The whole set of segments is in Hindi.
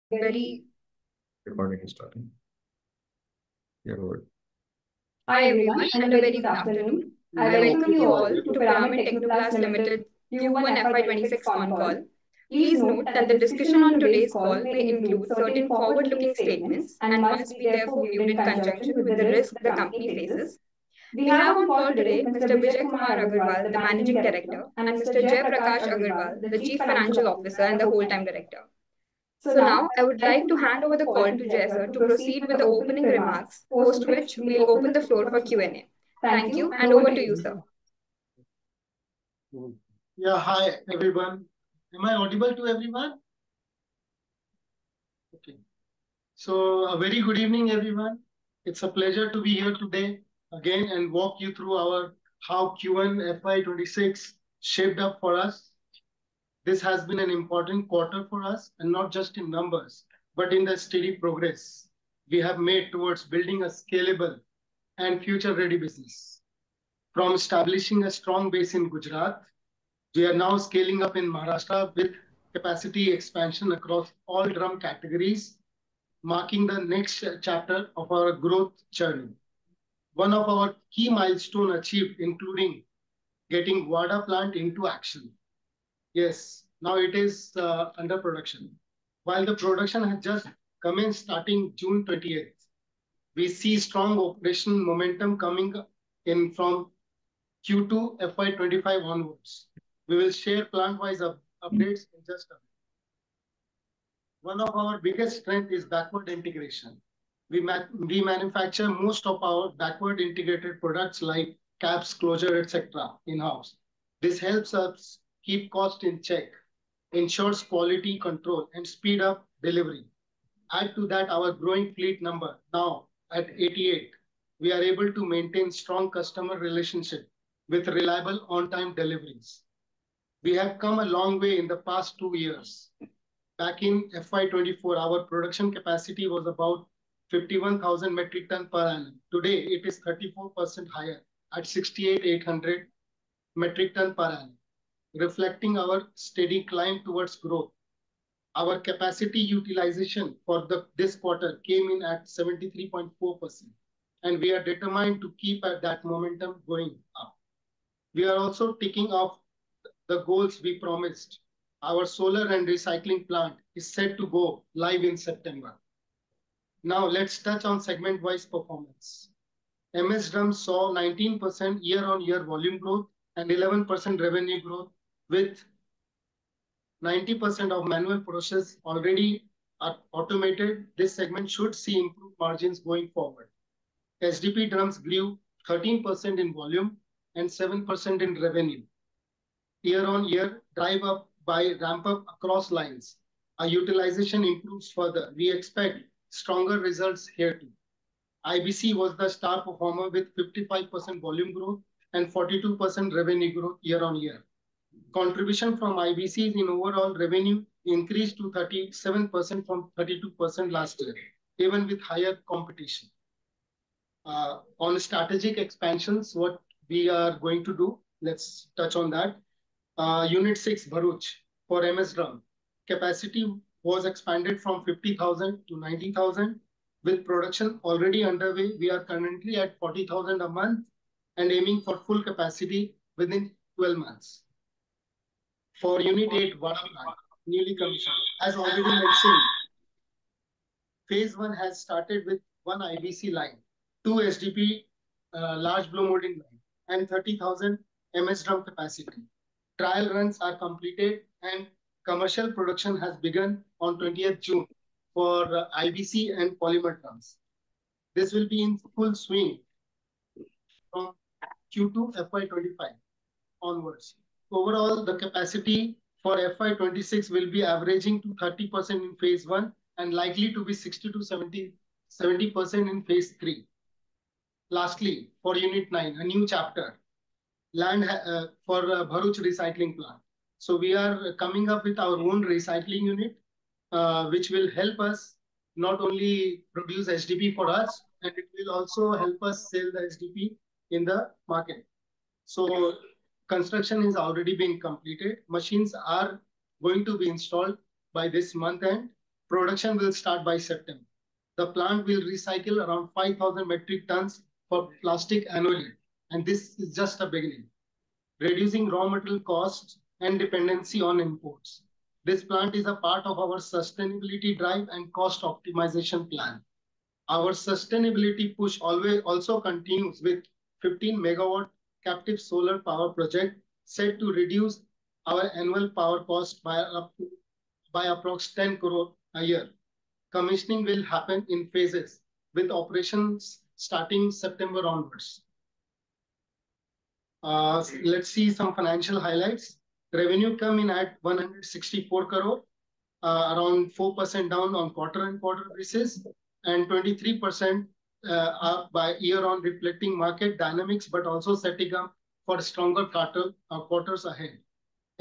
Very Recording is starting. Yeah, good. Hi everyone and a very good afternoon. I welcome you all to Pyramid Technoplast Limited Q1 FY26 con call. Please note that the discussion on today's call may include certain forward-looking statements and must be therefore viewed in conjunction with the risk the company faces. We have on call today Mr. Vijay Kumar Agarwal, the Managing Director, and Mr. Jay Prakash Agarwal, the Chief Financial Officer and the Whole-Time Director. So now I would like to hand over the call to Jay sir to proceed with the opening remarks, post which we'll open the floor for Q&A. Thank you, and over to you, sir. Yeah, hi everyone. Am I audible to everyone? Okay. So a very good evening, everyone. It's a pleasure to be here today again and walk you through our how Q1 FY26 shaped up for us. This has been an important quarter for us, and not just in numbers, but in the steady progress we have made towards building a scalable and future-ready business. From establishing a strong base in Gujarat, we are now scaling up in Maharashtra with capacity expansion across all drum categories, marking the next chapter of our growth journey. One of our key milestones achieved, including getting WADA plant into action. Yes, now it is under production. While the production has just commenced starting June 28th, we see strong operation momentum coming in from Q2 FY25 onwards. We will share plant-wise updates in just a bit. One of our biggest strengths is backward integration. We manufacture most of our backward integrated products like caps, closure, etc. in-house. This helps us keep cost in check, ensures quality control, and speed up delivery. Add to that our growing fleet number, now at 88. We are able to maintain strong customer relationship with reliable on-time deliveries. We have come a long way in the past 2 years. Back in FY24, our production capacity was about 51,000 metric ton per annum. Today, it is 34% higher at 68,800 metric ton per annum, reflecting our steady climb towards growth. Our capacity utilization for this quarter came in at 73.4%, and we are determined to keep at that momentum going up. We are also ticking off the goals we promised. Our solar and recycling plant is set to go live in September. Now let's touch on segment-wise performance. MS Drum saw 19% year-on-year volume growth and 11% revenue growth, with 90% of manual process already automated. This segment should see improved margins going forward. SDP drums grew 13% in volume and 7% in revenue. Year-on-year, drive up by ramp up across lines. Our utilization improves further. We expect stronger results here too. IBC was the star performer with 55% volume growth and 42% revenue growth year-on-year. Contribution from IBCs in overall revenue increased to 37% from 32% last year, even with higher competition. On strategic expansions, what we are going to do, let's touch on that. Unit 6 Bharuch for MS Drum. Capacity was expanded from 50,000 to 90,000. With production already underway, we are currently at 40,000 a month and aiming for full capacity within 12 months. For Unit 8 Vada plant, newly commissioned, as already mentioned, Phase 1 has started with one IBC line, 2 SDP large blow molding line, and 30,000 MS Drum capacity. Trial runs are completed and commercial production has begun on 20th June for IBC and polymer drums. This will be in full swing from Q2 FY25 onwards. Overall, the capacity for FY26 will be averaging to 30% in Phase 1 and likely to be 60 to 70% in Phase 3. Lastly, for Unit 9, a new chapter, land for Bharuch recycling plant. So we are coming up with our own recycling unit, which will help us not only produce SDP for us, and it will also help us sell the SDP in the market. So construction is already being completed. Machines are going to be installed by this month end, Production will start by September. The plant will recycle around 5,000 metric tons for plastic annually, and this is just a beginning, reducing raw material costs and dependency on imports. This plant is a part of our sustainability drive and cost optimization plan. Our sustainability push always also continues with 15 megawatt captive solar power project set to reduce our annual power cost by approx 10 crore a year. Commissioning will happen in phases with operations starting September onwards. Let's see some financial highlights. Revenue come in at 164 crore, around 4% down on quarter-on-quarter basis, and 23% up by year on, reflecting market dynamics, but also setting up for stronger quarters ahead.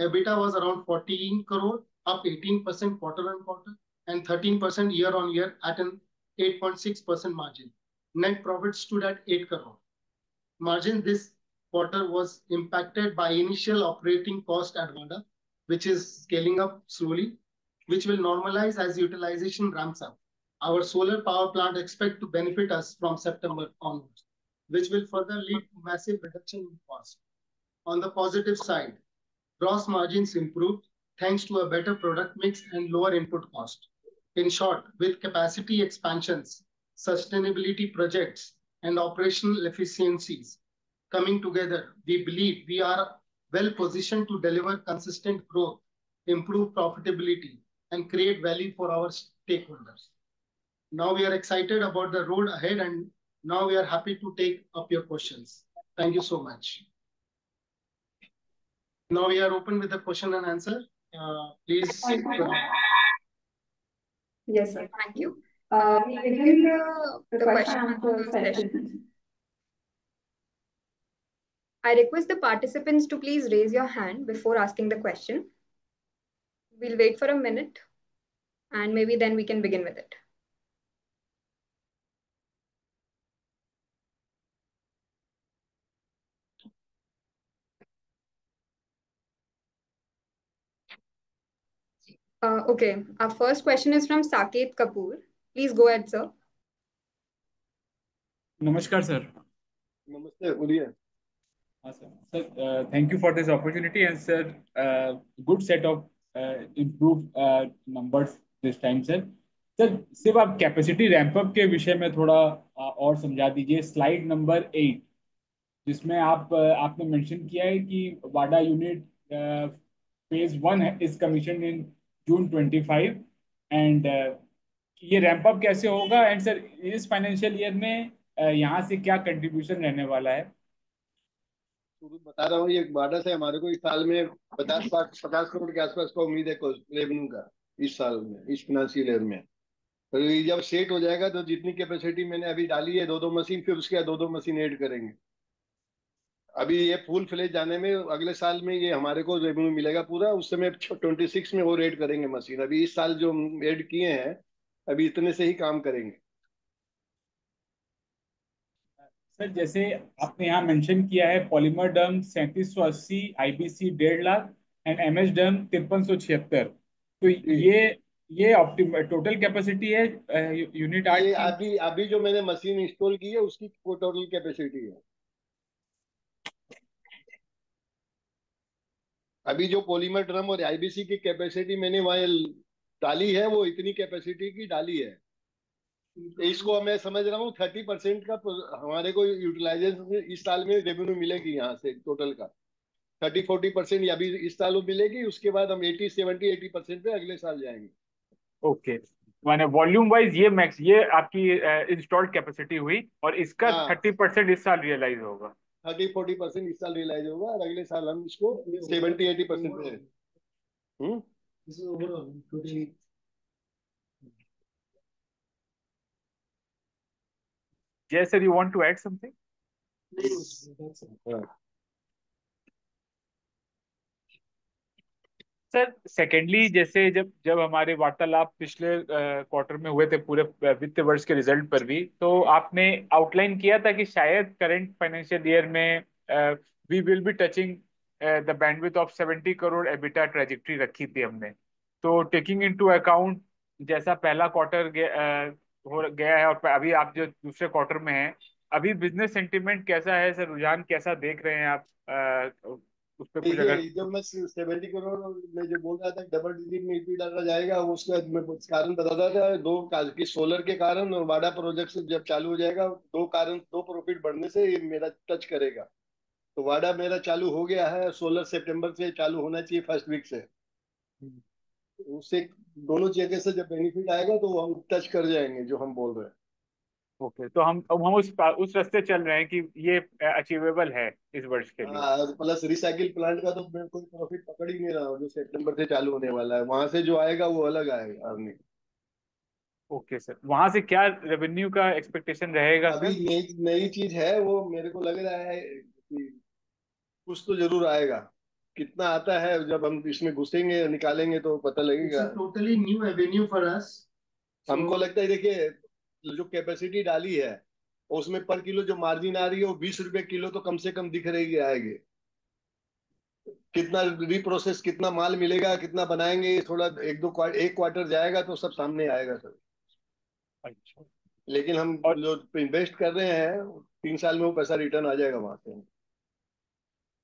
EBITDA was around 14 crore, up 18% quarter-on-quarter, and 13% year-on-year at an 8.6% margin. Net profit stood at 8 crore. Margin this quarter was impacted by initial operating cost at Wada, which is scaling up slowly, which will normalize as utilization ramps up. Our solar power plant expect to benefit us from September onwards, which will further lead to massive reduction in cost. On the positive side, gross margins improved thanks to a better product mix and lower input cost. In short, with capacity expansions, sustainability projects, and operational efficiencies coming together, we believe we are well positioned to deliver consistent growth, improve profitability, and create value for our stakeholders. Now we are excited about the road ahead, and now we are happy to take up your questions. Thank you so much. Now we are open with the question and answer. Please. Yes, sir. Thank you. We begin the question and answer session. I request the participants to please raise your hand before asking the question. We'll wait for a minute and maybe then we can begin with it. Okay, our first question is from Saket Kapoor. Please go ahead, sir. Namaskar, sir. Namaste, बोलिए. Sir, thank you for this opportunity, and sir, good set of improved numbers this time, sir. Sir सिर्फ आप कैपेसिटी रैंप अप के विषय में थोड़ा और समझा दीजिए. स्लाइड नंबर 8 जिसमें आपने मेंशन किया है कि Wada unit phase 1 is commission in June 25 and ये रैंप अप कैसे होगा, एंड सर इस फाइनेंशियल ईयर में यहाँ से क्या कंट्रीब्यूशन रहने वाला है. बता रहा हूँ, ये वाडा से हमारे को इस साल में 50 करोड़ के आसपास का उम्मीद है रेवेन्यू का इस साल में, इस फाइनेंशियल ईयर में. तो ये जब सेट हो जाएगा तो जितनी कैपेसिटी मैंने अभी डाली है 2-2 मशीन, फिर उसके बाद 2-2 मशीन ऐड करेंगे. अभी ये फुल फ्लेज जाने में अगले साल में ये हमारे को रेवेन्यू मिलेगा पूरा. उस समय 26 में और ऐड करेंगे मशीन. अभी इस साल जो ऐड किए हैं अभी इतने से ही काम करेंगे. सर जैसे आपने यहाँ मेंशन किया है polymer drum 3780, IBC 1.5 lakh and MS drum 5376, तो ये टोटल कैपेसिटी है यूनिट 8 की. अभी जो मैंने मशीन इंस्टॉल की है उसकी टोटल कैपेसिटी है. अभी जो पॉलीमर ड्रम और आईबीसी की कैपेसिटी मैंने वहां डाली है वो इतनी कैपेसिटी की डाली है. इसको मैं समझ रहा हूँ 30% का हमारे को यूटिलाइजेशन इस साल में रेवेन्यू मिलेगी यहाँ से टोटल का. 30-40% अभी इस साल मिलेगी, उसके बाद हम 80-70-80% पे अगले साल जाएंगे. ओके, माने वॉल्यूम वाइज ये आपकी इंस्टॉल्ड कैपेसिटी हुई और इसका 30% इस साल रियलाइज होगा. 30-40% इस साल रियलाइज होगा और अगले साल हम इसको 70-80% पे. Yes, sir, you want to add something? Sir secondly जैसे जब हमारे वार्तालाप पिछले क्वार्टर में हुए थे पूरे वित्त वर्ष के रिजल्ट पर भी, तो आपने आउटलाइन किया था कि शायद करंट फाइनेंशियल ईयर में we will be touching the bandwidth of 70 crore EBITDA trajectory रखी थी हमने. तो टेकिंग इनटू अकाउंट जैसा पहला क्वार्टर हो गया है और अभी आप जो दूसरे क्वार्टर में हैं, अभी बिजनेस सेंटिमेंट कैसा है सर, रुझान कैसा देख रहे हैं आप? उस पर कुछ अगर देखिए, जब मैं 70 करोड़ में जो बोल रहा था डबल डिजिट में ईपी डाला जाएगा, उसका मैं कुछ कारण बताता था। दो कारण की, सोलर के कारण और वाडा प्रोजेक्ट जब चालू हो जाएगा, दो कारण, दो प्रॉफिट बढ़ने से ये मेरा टच करेगा। तो वाडा मेरा चालू हो गया है, सोलर सितंबर से चालू होना चाहिए, फर्स्ट वीक से। उससे दोनों जगह से जब बेनिफिट आएगा तो हम टच कर जाएंगे जो हम बोल रहे हैं। ओके, तो हम उस रास्ते चल रहे हैं कि ये अचीवेबल है इस वर्ष के लिए। हाँ, प्लस रिसाइकिल प्लांट का तो मैं कोई प्रॉफिट पकड़ ही नहीं रहा हूँ, जो सितंबर से चालू होने वाला है। वहां से जो आएगा वो अलग आएगा अर्निंग। ओके सर, वहां से क्या रेवेन्यू का एक्सपेक्टेशन रहेगा अभी सर? नई नई चीज है वो, मेरे को लग रहा है कि कुछ तो जरूर आएगा। कितना आता है जब हम इसमें घुसेंगे निकालेंगे तो पता It's लगेगा। a totally new avenue for us. हमको लगता है, देखिए, जो कैपेसिटी डाली है उसमें पर किलो जो मार्जिन आ रही है वो 20 रुपए किलो तो कम से कम दिख रही आएगी। कितना रिप्रोसेस, कितना माल मिलेगा, कितना बनाएंगे, ये थोड़ा एक क्वार्टर जाएगा तो सब सामने आएगा सर। अच्छा। लेकिन हम और जो इन्वेस्ट कर रहे हैं 3 साल में वो पैसा रिटर्न आ जाएगा वहां से।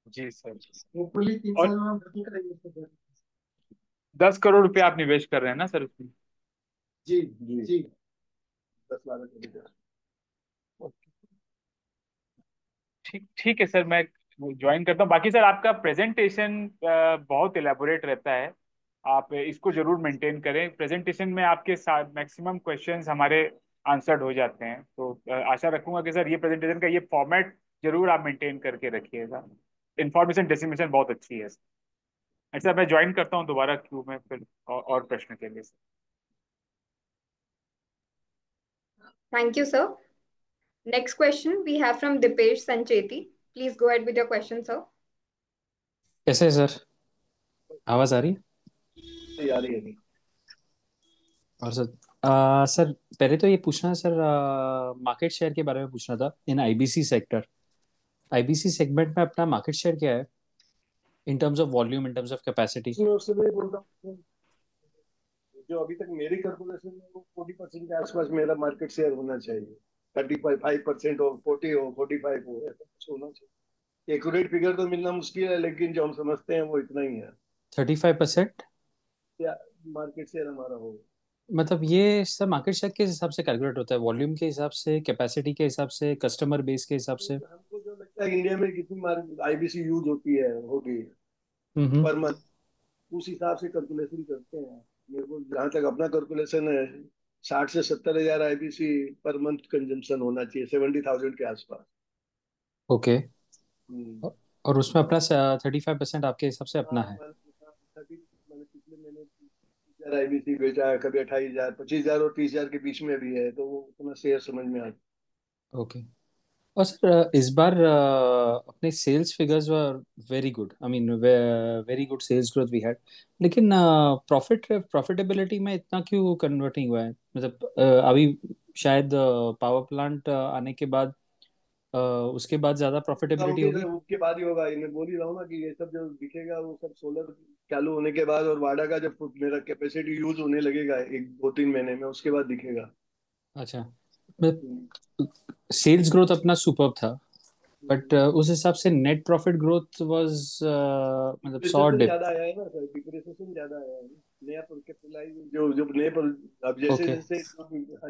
जी सर। Hopefully 3 साल और में हम डबल करेंगे इसको। 10 करोड़ रुपए आप निवेश कर रहे हैं ना सर उसमें? जी जी, जी। 10 12 ठीक ठीक है सर, मैं ज्वाइन करता हूँ। बाकी सर आपका प्रेजेंटेशन बहुत इलेबोरेट रहता है, आप इसको जरूर मेंटेन करें। प्रेजेंटेशन में आपके साथ मैक्सिमम क्वेश्चंस हमारे आंसर्ड हो जाते हैं, तो आशा रखूंगा कि सर ये प्रेजेंटेशन का ये फॉर्मेट जरूर आप मेंटेन करके रखिएगा। इंफॉर्मेशन डिस्ट्रीब्यूशन बहुत अच्छी है सर। अच्छा, मैं ज्वाइन करता हूँ दोबारा क्यू में फिर और प्रश्न के लिए sir. Thank you, sir. Next question we have from Dipesh Sancheti. Please go ahead with your question, sir. कैसे है सर? आवाज आ रही है? आ रही है। और सर सर पहले तो ये पूछना है सर, मार्केट शेयर के बारे में पूछना था इन आईबीसी सेक्टर। आईबीसी सेगमेंट में अपना मार्केट शेयर क्या है in terms of volume, in terms of capacity? उसमें उससे मैं बोल रहा हूँ, जो अभी तक मेरी कैलकुलेशन में वो 40% के आसपास मेरा मार्केट शेयर होना चाहिए। 35% हो, 40 हो, 45 हो, ऐसा कुछ होना चाहिए। एक्यूरेट फिगर तो मिलना मुश्किल है, लेकिन जो हम समझते हैं वो इतना ही है। 35% क्या मार्केट शेयर हमारा हो। मतलब ये सर मार्केट शेयर किस हिसाब से कैलकुलेट होता है? वॉल्यूम के हिसाब से, कैपेसिटी के हिसाब से, कस्टमर बेस के हिसाब से? हमको जो लगता है इंडिया में कितनी आईबीसी यूज होती है, होगी हम्म। पर मंथ, उस हिसाब से कैलकुलेशन करते हैं। मेरे को जहाँ तक अपना कैलकुलेशन है, 60 से 70 हजार आईबीसी पर मंथ कंजम्पशन होना चाहिए, 70,000 के आसपास। ओके। हम्म। और उसमें अपना 35% आपके हिसाब से अपना हाँ, है? मैंने पिछले महीने 30,000 आईबीसी बेचा है, कभी 28,000, 25,000 और 30,000 के बीच में भी है, तो वो उतना शेयर समझ में आता ओके। और सर इस बार अपने sales figures were very good, I mean very good sales growth we had, लेकिन प्रॉफिटेबिलिटी में इतना क्यों कन्वर्टिंग हुआ है? मतलब अभी शायद पावर प्लांट आने के बाद उसके बाद ज्यादा है। प्रॉफिटेबिलिटी होगी। उसके बाद ही होगा, ये मैं बोल ही रहा हूँ ना कि ये सब जो दिखेगा वो सब सोलर चालू होने के बाद और वाडा का जब मेरा कैपेसिटी यूज होने लगेगा 1 2 3 महीने में, उसके बाद दिखेगा। अच्छा, सेल्स ग्रोथ अपना सुपर्ब था, बट उस हिसाब से नेट प्रॉफिट ग्रोथ वाज मतलब सौ डिप्रिसिएशन डिप। ज्यादा आया है ना सर, डिप्रिसिएशन ज्यादा आया है। नया पर कैपिटलाइज जो जो नए पर, अब जैसे ओके, जैसे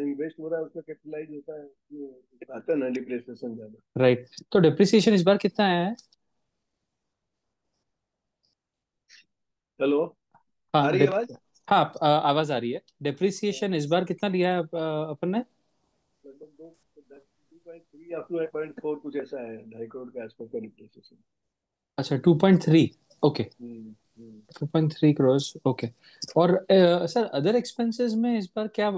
इन्वेस्ट हो रहा है उसका कैपिटलाइज होता है, ये आता है ना डिप्रिसिएशन ज्यादा। राइट। तो डिप्रिसिएशन इस बार कितना आया है? हेलो, आ हाँ रही है आवाज? हाँ, आवाज आ रही है। डिप्रिसिएशन इस बार कितना लिया है अपन ने? लगभग 2.3 या 2.4 कुछ ऐसा है, 2.5 करोड़ के आसपास का डिप्रिसिएशन। अच्छा, 2.3। ओके, हम्म, हम्म। 2.3 करोड़। ओके। और सर अदर एक्सपेंसेस में इस बार क्या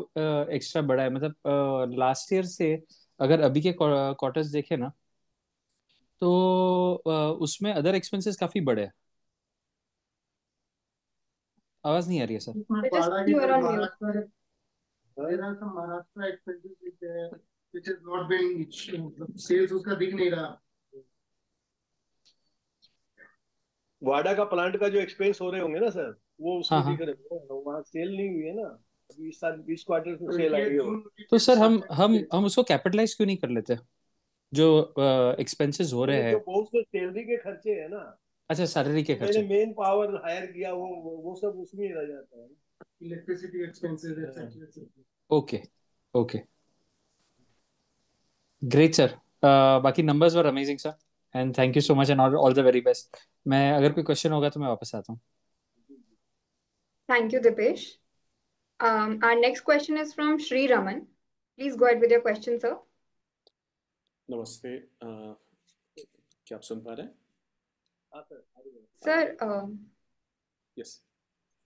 एक्स्ट्रा बढ़ा है? मतलब लास्ट ईयर से अगर अभी के क्वार्टर्स देखें ना, तो उसमें अदर एक्सपेंसेस काफी बढ़े हैं। आवाज नहीं आ रही है सर। इसमें Just वाडा की you are जो on mute. महाराष्ट्र है, there are some Maharashtra expenses which is not being, sales उसका दिख नहीं रहा। वाडा का प्लांट का जो एक्सपेंस हो रहे होंगे ना सर, वो हाँ उसमें हाँ। दिख रहे हैं, वहाँ सेल नहीं हुई है ना। अभी इस साल 20 क्वार्टर से सेल आएगी वो। तो सर हम उसको कैपिटलाइज क्यों नहीं कर लेते, जो एक्सपेंसेस हो रहे मैंने हैं? जो बहुत से सैलरी के खर्चे है ना, अच्छा, सैलरी के तो मैंने खर्चे। मेन पावर हायर किया, वो सब उसमें रह जाता है। Electricity expenses etcetera. Okay, okay, great sir. बाकी numbers were amazing sir, and thank you so much and all the very best. मैं अगर कोई क्वेश्चन होगा तो मैं वापस आता हूँ। Thank you, Dipesh. Our next question is from Sri Raman. Please go ahead with your question, sir. नमस्ते। क्या आप सुन पा रहे हैं? हाँ sir, Sir, yes,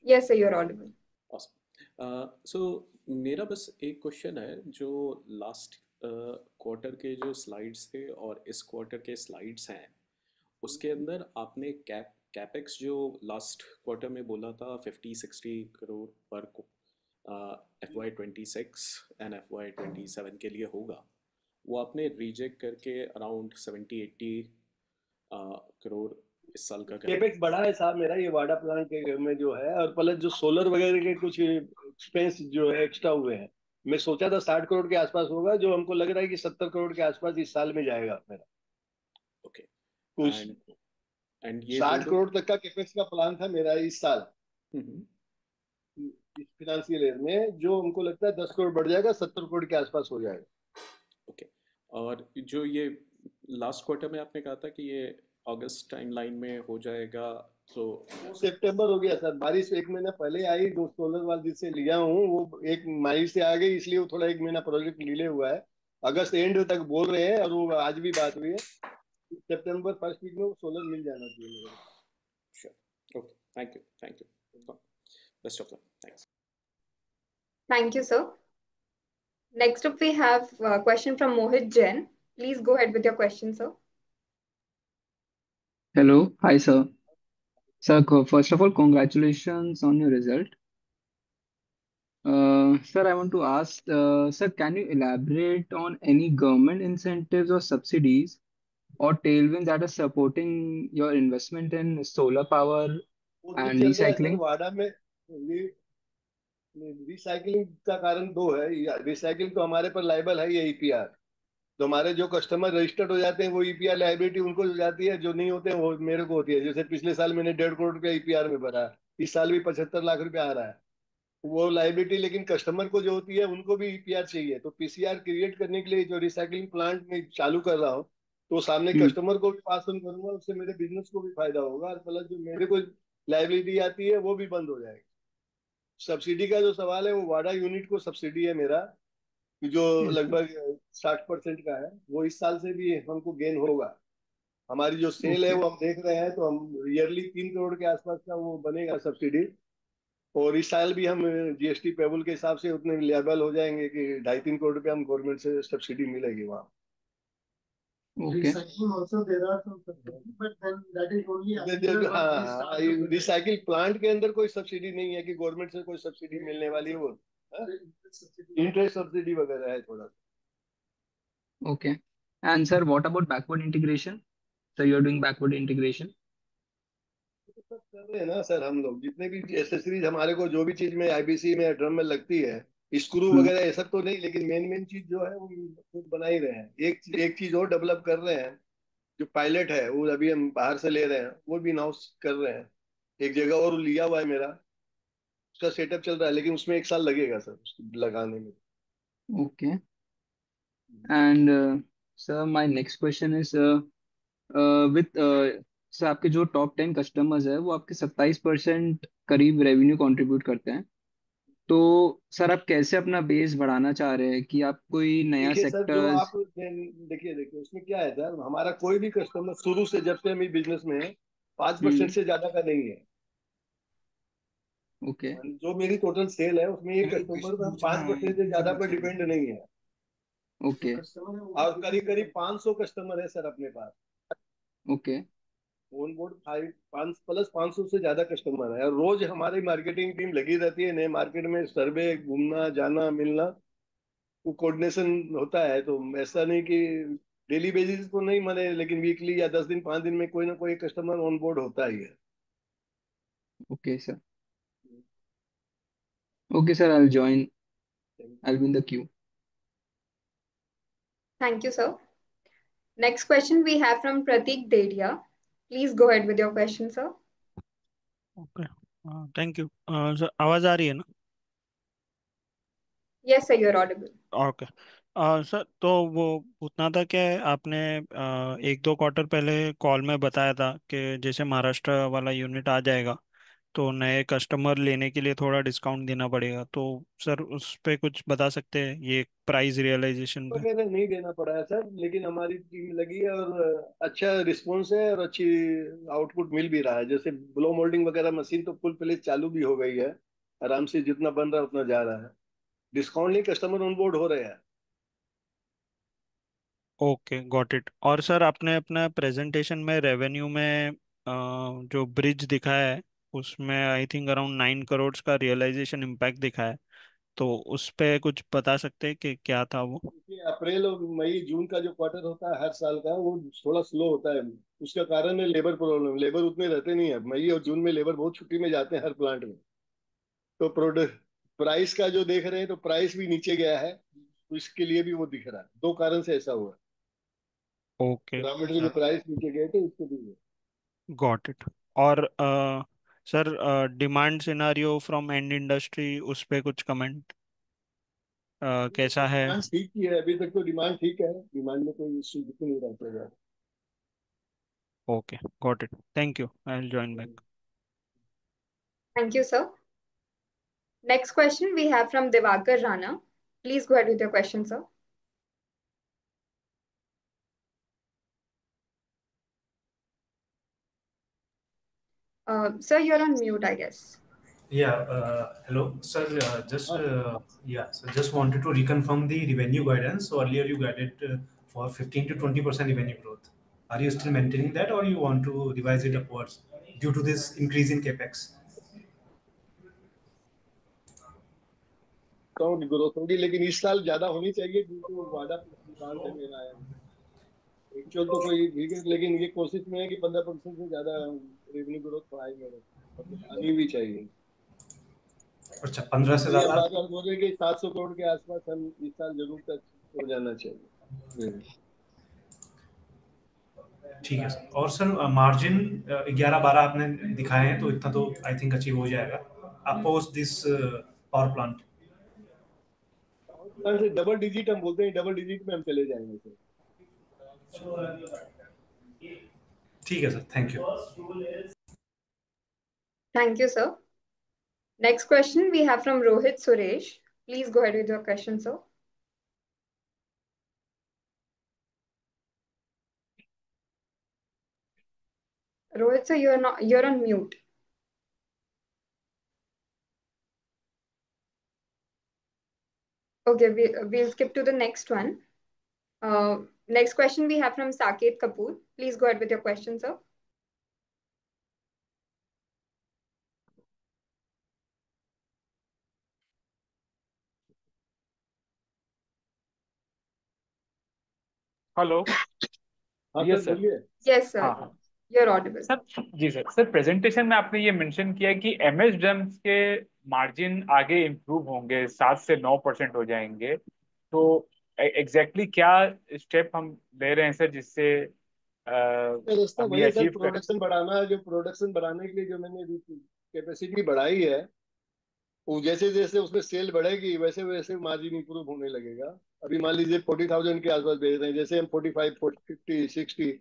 yes, sir, you're audible. Awesome. So मेरा बस एक क्वेश्चन है, जो लास्ट क्वार्टर के जो स्लाइड्स थे और इस क्वार्टर के स्लाइड्स हैं, उसके अंदर आपने कैपेक्स जो लास्ट क्वार्टर में बोला था 50-60 करोड़ पर FY26 एंड FY27 के लिए होगा, वो आपने रिजेक्ट करके अराउंड 70-80 करोड़ इस साल का कर दिया। केपेक्स बढ़ा है साहब मेरा, ये वाडा प्लांट के में जो है, और प्लस जो सोलर वगैरह के कुछ एक्सपेंस जो है एक्स्ट्रा हुए हैं। मैं सोचा था 60 करोड़ के आसपास होगा, जो हमको लग रहा है कि 70 करोड़ के आसपास इस साल में जाएगा मेरा। ओके, कुछ एंड ये 60 दोनों। करोड़ तक का केपेक्स का प्लान था मेरा इस साल, हम्म, इस फिनेंशियल ईयर में, जो हमको लगता है 10 करोड़ बढ़ जाएगा, 70 करोड़ के आसपास हो जाएगा। ओके, और जो ये लास्ट क्वार्टर में आपने कहा था कि ये अगस्त टाइमलाइन में हो जाएगा, तो वो सितंबर हो गया सर, बारिश एक महीना पहले आई, दो सोलर वाल जिससे लिया हूँ वो एक मई से आ गई, इसलिए वो थोड़ा एक महीना प्रोजेक्ट डिले हुआ है। अगस्त एंड तक बोल रहे हैं, और वो आज भी बात हुई है, सितंबर फर्स्ट वीक में वो सोलर मिल जाना चाहिए मेरे को। Sure. Okay, thank you, best of luck, thanks. Thank you, sir. Next up, we have a question from Mohit Jain. Please go ahead with your question, sir. Hello, hi sir. Sir, first of all, congratulations on your result. Sir, I want to ask, sir, can you elaborate on any government incentives or subsidies or tailwinds that are supporting your investment in solar power वो भी and चल रहा है सर recycling? वाडा में। रिसाइकलिंग का कारण दो है, रिसाइकलिंग तो हमारे पर लाइबल है, ये ईपीआर। तो हमारे जो कस्टमर रजिस्टर्ड हो जाते हैं वो ईपीआर लाइबिलिटी उनको हो जाती है, जो नहीं होते हैं वो मेरे को होती है। जैसे पिछले साल मैंने 1.5 करोड़ रुपया ईपीआर में भरा, इस साल भी 75 लाख रुपया आ रहा है वो लाइबिलिटी। लेकिन कस्टमर को जो होती है उनको भी ईपीआर चाहिए, तो पीसीआर क्रिएट करने के लिए जो रिसाइकलिंग प्लांट में चालू कर रहा हूँ, तो सामने Hmm. कस्टमर को भी पास ऑन करूंगा, उससे मेरे बिजनेस को भी फायदा होगा, और प्लस जो मेरे को लाइबिलिटी आती है वो भी बंद हो जाएगी। सब्सिडी का जो सवाल है, वो वाडा यूनिट को सब्सिडी है मेरा, जो Yes, sir. लगभग 60% का है, वो इस साल से भी हमको गेन होगा। हमारी जो सेल है Okay. वो हम देख रहे हैं, तो हम ईयरली 3 करोड़ के आसपास का वो बनेगा सब्सिडी। और इस साल भी हम जीएसटी पेबल के हिसाब से उतने लेवल हो जाएंगे कि 2.5-3 करोड़ रुपया हम गवर्नमेंट से सब्सिडी मिलेगी वहाँ। Okay. Recycling also there are some subsidies, but then that is only after once we हाँ, start the project. Recycle plant के अंदर कोई सब्सिडी नहीं है कि गवर्नमेंट से कोई सब्सिडी मिलने वाली है, वो इंटरेस्ट सब्सिडी वगैरह है थोड़ा सा। Okay. And sir, what about backward integration? So you're doing backward integration? तो सब कर रहे हैं ना सर, हम लोग जितने भी एसेसरीज हमारे को जो भी चीज में आईबीसी में ड्रम में लगती है, स्क्रू Hmm. वगैरह ये सब तो नहीं, लेकिन मेन मेन चीज जो है वो खुद बना ही रहे हैं। एक चीज और डेवलप कर रहे हैं, जो पायलट है वो अभी हम बाहर से ले रहे हैं, वो भी नाउ कर रहे हैं। एक जगह और लिया हुआ है मेरा, उसका सेटअप चल रहा है, लेकिन उसमें 1 साल लगेगा सर उसको लगाने में। Okay. And sir, my next question is with sir आपके जो टॉप 10 कस्टमर्स है वो आपके 27% करीब रेवेन्यू कंट्रीब्यूट करते हैं। तो सर आप कैसे अपना बेस बढ़ाना चाह रहे हैं कि आप कोई नया देखिए सर, जो आप सेक्टर्स? देखिए देखिए उसमें क्या है सर, हमारा कोई भी कस्टमर शुरू से जब से हम इस बिजनेस में है, 5% हम्म। से ज्यादा का नहीं है। ओके। जो मेरी टोटल सेल है उसमें एक कस्टमर पर 5% से ज्यादा पर डिपेंड नहीं है। ओके। और करीब करीब 500 कस्टमर है सर अपने पास। ओके। ऑन बोर्ड 500 से ज्यादा कस्टमर है, और रोज हमारी मार्केटिंग टीम लगी रहती है नए मार्केट में, सर्वे, घूमना जाना मिलना, वो कोऑर्डिनेशन होता है। तो ऐसा नहीं कि डेली बेसिस तो नहीं मने, लेकिन वीकली या 10 दिन 5 दिन में कोई ना कोई कस्टमर ऑन बोर्ड होता ही है। Okay sir. Okay, sir, I'll join. I'll be in the queue. Thank you, sir. Next question we have from Pratik Dedia. Please go ahead with your question, sir. Okay thank you sir आवाज़ आ रही है ना? Yes, sir, you're audible. Okay sir तो वो उतना था क्या है आपने एक दो क्वार्टर पहले कॉल में बताया था कि जैसे महाराष्ट्र वाला यूनिट आ जाएगा तो नए कस्टमर लेने के लिए थोड़ा डिस्काउंट देना पड़ेगा, तो सर उस पे कुछ बता सकते हैं ये प्राइस रियलाइजेशन पे? वगैरह नहीं देना पड़ा है सर, लेकिन हमारी टीम लगी है और अच्छा रिस्पॉन्स है और अच्छी आउटपुट मिल भी रहा है। जैसे ब्लो मोल्डिंग वगैरह मशीन तो फुल प्लेज चालू भी हो गई है, आराम से जितना बन रहा है उतना जा रहा है। डिस्काउंट नहीं, कस्टमर ऑन बोर्ड हो रहे हैं। Okay got it. और सर आपने अपना प्रेजेंटेशन में रेवेन्यू में जो ब्रिज दिखाया है उसमें आई थिंक अराउंड 9 करोड़ का रियलाइजेशन इम्पैक्ट दिखाया है, तो उस पे कुछ बता सकते हैं कि क्या था वो? देखिए, अप्रैल और मई जून का जो क्वार्टर होता है हर साल का, वो थोड़ा स्लो होता है। उसका कारण है लेबर प्रॉब्लम। लेबर उतने रहते नहीं है। मई और जून में लेबर बहुत छुट्टी में जाते हैं हर प्लांट में। तो प्रोडक्ट प्राइस का जो देख रहे हैं, तो प्राइस भी नीचे गया है, तो इसके लिए भी वो दिख रहा है। दो कारण से ऐसा हुआ। ओके रॉ मटेरियल के प्राइस नीचे गए थे, इसके लिए। Got it. और sir demand scenario from end industry उस पे कुछ कमेंट कैसा है? डिमांड ठीक ही है, अभी तक तो डिमांड ठीक है। डिमांड में कोई इश्यू दिख नहीं रहा है। Okay got it, thank you, I will join back. Thank you, sir. Next question we have from Divakar Rana. Please go ahead with your question, sir. Sir, you're on mute, I guess. Yeah, hello, sir. Just हाँ, yeah, so just wanted to reconfirm the revenue guidance. So earlier you guided for 15 to 20% revenue growth. Are you still maintaining that, or you want to revise it upwards due to this increase in capex? तो ग्रोथ होगी, लेकिन इस साल ज्यादा होनी चाहिए क्योंकि वो वादा प्लान है मेरा है। एक्चुअल तो कोई ठीक है, लेकिन ये कोशिश में है कि 15% से ज्यादा रेवेन्यू ग्रोथ आए मेरे, मतलब आनी भी चाहिए। अच्छा, 15 से ये ज्यादा। बात बात बोल रहे हैं कि 700 करोड़ के आसपास हम इस साल जरूर टच हो जाना चाहिए। ठीक है सर। और सर मार्जिन 11-12 आपने दिखाए हैं, तो इतना तो आई थिंक अचीव हो जाएगा अपोज दिस पावर प्लांट। प्लान से डबल डिजिट हम बोलते हैं, डबल डिजिट में हम चले जाएंगे सर। ठीक है sir, thank you. Thank you, sir. Next question we have from Rohit Suresh. Please go ahead with your question, sir. Rohit, sir, you're on mute. Okay, we'll skip to the next one. Next question we have from Saket Kapoor. Please go ahead with your question, sir. Hello. हाँ यस सर, सर। बोलिए। Yes, sir. हाँ हाँ You're audible. सर। जी सर। सर प्रेजेंटेशन में आपने ये मेंशन किया कि एमएस ड्रम्स के मार्जिन आगे इम्प्रूव होंगे, 7 से 9% हो जाएंगे, तो एग्जैक्टली क्या स्टेप हम ले रहे हैं सर जिससे रास्ता हम वही ये है सर, अचीव करें? प्रोडक्शन बढ़ाना है। जो प्रोडक्शन बढ़ाने के लिए जो मैंने कैपेसिटी बढ़ाई है, वो जैसे जैसे उसमें सेल बढ़ेगी वैसे वैसे मार्जिन इंप्रूव होने लगेगा। अभी मान लीजिए 40,000 के आसपास बेच रहे हैं, जैसे हम 45, 50, 60,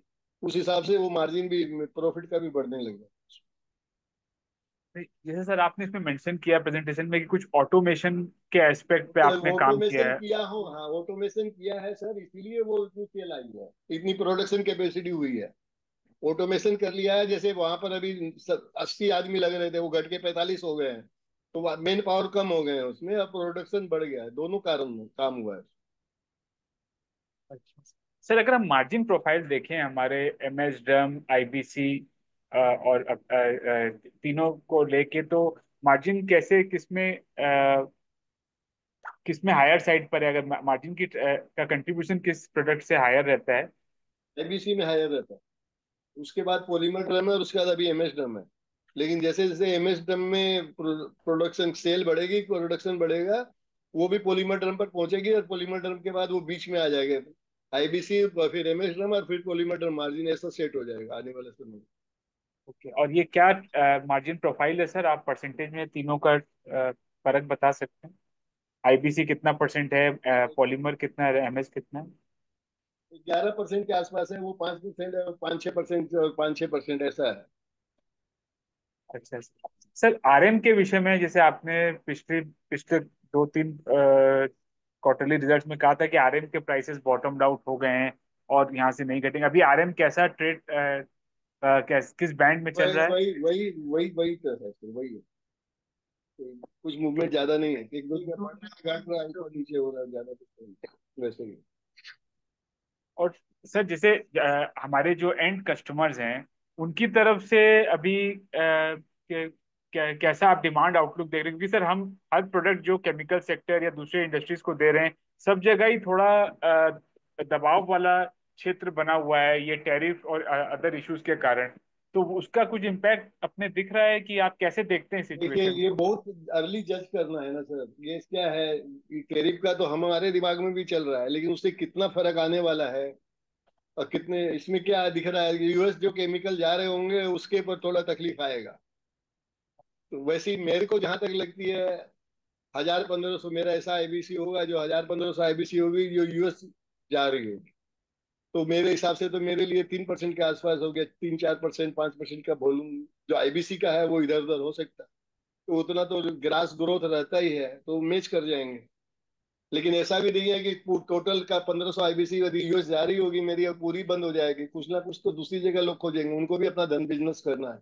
उस हिसाब से वो मार्जिन भी, प्रॉफिट का भी बढ़ने लगेगा। जैसे सर आपने इसमें मेंशन किया प्रेजेंटेशन में कि कुछ ऑटोमेशन के एस्पेक्ट पे आपने काम किया ऑटोमेशन है। किया हो, हाँ ऑटोमेशन किया है सर, इसीलिए वो इतनी सेल आई है, इतनी प्रोडक्शन कैपेसिटी हुई है। ऑटोमेशन कर लिया है। जैसे वहां पर अभी 80 आदमी लग रहे थे, वो घट के 45 हो गए हैं। तो मेन पावर कम हो गए हैं उसमें, अब प्रोडक्शन बढ़ गया है। दोनों कारण में काम हुआ है। अच्छा सर, अगर हम मार्जिन प्रोफाइल देखें हमारे एमएस ड्रम, आईबीसी और तीनों को लेके, तो मार्जिन कैसे किसमें हायर साइड पर है? अगर मार्जिन की का कंट्रीब्यूशन किस प्रोडक्ट से हायर रहता है? एबीसी में हायर रहता है, उसके बाद पॉलीमर ड्रम है, और उसके बाद अभी एमएस ड्रम है। लेकिन जैसे जैसे एमएस ड्रम में प्रोडक्शन सेल बढ़ेगी, प्रोडक्शन बढ़ेगा, वो भी पॉलीमर ड्रम पर पहुंचेगी, और पॉलीमर ड्रम के बाद वो बीच में आ जाएगा, आईबीसी, फिर एमएस ड्रम, और फिर पॉलीमर ड्रम, मार्जिन ऐसा सेट हो जाएगा आने वाले समय में। ओके, और ये क्या मार्जिन प्रोफाइल है सर? आप परसेंटेज में तीनों का फर्क बता सकते हैं? आईबीसी कितना परसेंट है, पॉलीमर कितना है, एमएस कितना है? 11% के आसपास है, वो 5% है, 5-6%, और 5-6% ऐसा है। अच्छा सर, आरएम के विषय में जैसे आपने पिछले पिछले 2-3 क्वार्टरली रिजल्ट्स में कहा था कि आरएम के प्राइसेस बॉटम्ड आउट हो गए हैं और यहाँ से नहीं घटेंगे, अभी आरएम कैसा ट्रेड किस बैंड में चल वही रहा है? वही वही वही वही तो है सर, वही है। कुछ मूवमेंट ज्यादा नहीं है, एक दो जगह बढ़ रहा है, घट रहा है, तो नीचे हो रहा है, ज्यादा कुछ नहीं, वैसे ही। और सर जैसे हमारे जो एंड कस्टमर्स हैं उनकी तरफ से अभी कैसा आप डिमांड आउटलुक देख रहे हैं? क्योंकि सर हम हर प्रोडक्ट जो केमिकल सेक्टर या दूसरे इंडस्ट्रीज को दे रहे हैं, सब जगह ही थोड़ा दबाव वाला क्षेत्र बना हुआ है ये टैरिफ और अदर इश्यूज के कारण। तो उसका कुछ इम्पैक्ट अपने दिख रहा है कि आप कैसे देखते हैं देखिए, सिचुएशन ये को? बहुत अर्ली जज करना है ना सर। ये क्या है, टैरिफ का तो हमारे दिमाग में भी चल रहा है, लेकिन उससे कितना फर्क आने वाला है, और कितने इसमें क्या दिख रहा है, यूएस जो केमिकल जा रहे होंगे उसके ऊपर थोड़ा तकलीफ आएगा। तो वैसे ही मेरे को जहां तक लगती है, 1000-1500 मेरा ऐसा आईबीसी होगा, जो 1000-1500 आईबीसी होगी जो यूएस जा रही होगी। तो मेरे हिसाब से तो मेरे लिए 3% के आसपास हो गया, 3-4%, 5% का वॉल्यूम जो आईबीसी का है वो इधर उधर हो सकता है। तो उतना तो ग्रास ग्रोथ रहता ही है, तो मैच कर जाएंगे। लेकिन ऐसा भी नहीं है कि टोटल का 1500 आईबीसी यदि यूएस जारी होगी मेरी, अब पूरी बंद हो जाएगी। कुछ ना कुछ तो दूसरी जगह लोग खोजेंगे, उनको भी अपना धन बिजनेस करना है।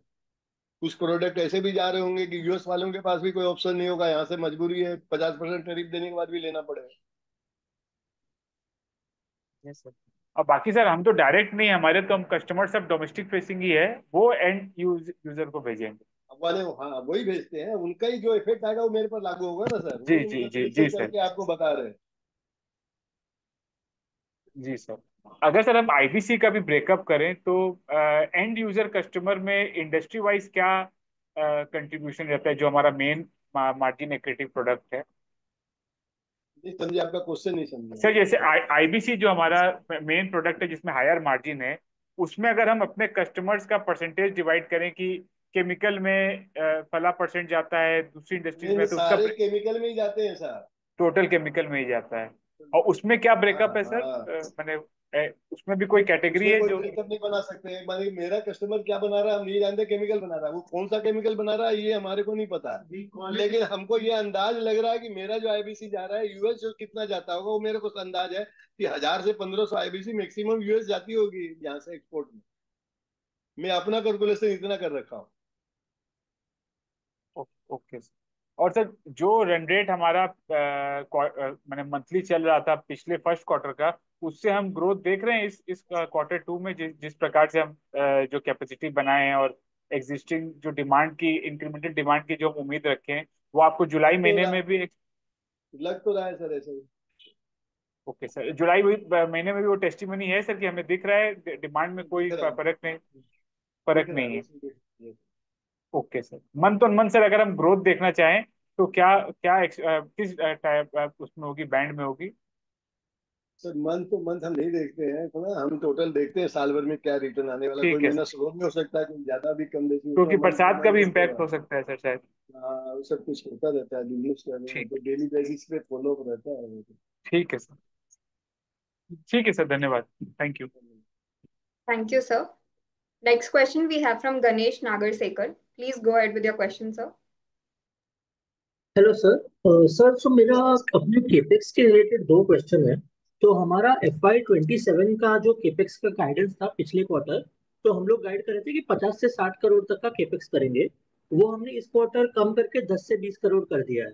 कुछ प्रोडक्ट ऐसे भी जा रहे होंगे कि यूएस वालों के पास भी कोई ऑप्शन नहीं होगा, यहाँ से मजबूरी है 50% टैरिफ देने के बाद भी लेना पड़ेगा। Yes sir. और बाकी सर हम तो डायरेक्ट नहीं है हमारे, तो हम कस्टमर सब डोमेस्टिक फेसिंग ही है, वो एंड यूजर को भेजेंगे। अब वाले हाँ वही भेजते हैं, उनका ही जो इफेक्ट आएगा वो मेरे पर लागू होगा ना सर, जी वही जी उनका जी सिलेक्शन जी सर। करके आपको बता रहे हैं। जी सर। अगर सर हम आईबीसी का भी ब्रेकअप करें तो एंड यूजर कस्टमर में इंडस्ट्री वाइज क्या कंट्रीब्यूशन रहता है जो हमारा मेन मार्जिन एक्रेटिव प्रोडक्ट है? नहीं समझे, आपका क्वेश्चन नहीं समझे। सर जैसे आईबीसी जो हमारा मेन प्रोडक्ट है जिसमें हायर मार्जिन है, उसमें अगर हम अपने कस्टमर्स का परसेंटेज डिवाइड करें कि केमिकल में फला परसेंट जाता है, दूसरी इंडस्ट्रीज में नहीं, तो उसका सारे केमिकल में ही जाते हैं सर। टोटल केमिकल में ही जाता है। और उसमें क्या हाँ ब्रेकअप है सर? हाँ, मैंने उसमें भी कोई कैटेगरी उसमें है कोई जो? ब्रेकअप नहीं बना सकते हैं। मानिए मेरा कस्टमर क्या बना रहा है हम नहीं जानते, केमिकल बना रहा है, वो कौन सा केमिकल बना रहा है ये हमारे को नहीं पता। लेकिन हमको ये अंदाज लग रहा है कि मेरा जो आईबीसी जा रहा है यूएस जो कितना जाता होगा, वो मेरे को अंदाज है कि 1000 से 1500 आईबीसी मैक्सिमम यूएस जाती होगी यहाँ से एक्सपोर्ट में। मैं अपना कैलकुलेशन इतना कर रखा हूँ। Okay sir. और सर जो रन रेट हमारा मैंने मंथली चल रहा था पिछले फर्स्ट क्वार्टर का, उससे हम ग्रोथ देख रहे हैं इस क्वार्टर टू में, जिस प्रकार से हम जो कैपेसिटी बनाए हैं और एग्जिस्टिंग जो डिमांड की इंक्रीमेंटल डिमांड की जो हम उम्मीद रखे हैं, वो आपको जुलाई लग तो महीने रहा में भी? लग तो रहा है सर ऐसे ही। ओके सर, जुलाई महीने में भी वो टेस्टिमनी है सर कि हमें दिख रहा है डिमांड में कोई दिख रहा है, फर्क दिख रहा है नहीं है? वैसे दिख- okay sir, month on month sir अगर हम ग्रोथ देखना चाहें तो क्या क्या किस टाइप उसमें होगी, बैंड में होगी? सर मंथ तो मंथ हम नहीं देखते हैं, तो ना हम टोटल देखते हैं साल भर में क्या रिटर्न आने वाला। कोई ठीक है महीना सर, स्लो भी हो सकता है, कोई ज्यादा भी कम बेसी, उसमें क्योंकि मंथ टू बरसात का मंथ भी देखते इम्पैक्ट हैं। हो सकता है सर शायद। हाँ वो सब कुछ होता रहता है, बिजनेस करने में ठीक, तो डेली बेसिस पे फॉलो अप रहता है वो तो। ठीक है सर। ठीक है सर, धन्यवाद। Thank you. Thank you, sir. Next question we have from Ganesh Nagarsekar. Please go ahead with your question, sir. Hello sir. Sir तो मेरा अपने केपेक्स के रिलेटेड दो क्वेश्चन है। तो हमारा FY 27 का जो केपेक्स का गाइडेंस था पिछले क्वार्टर, तो हम लोग गाइड कर रहे थे कि 50 से 60 करोड़ तक का केपेक्स करेंगे। वो हमने इस क्वार्टर कम करके 10 से 20 करोड़ कर दिया है।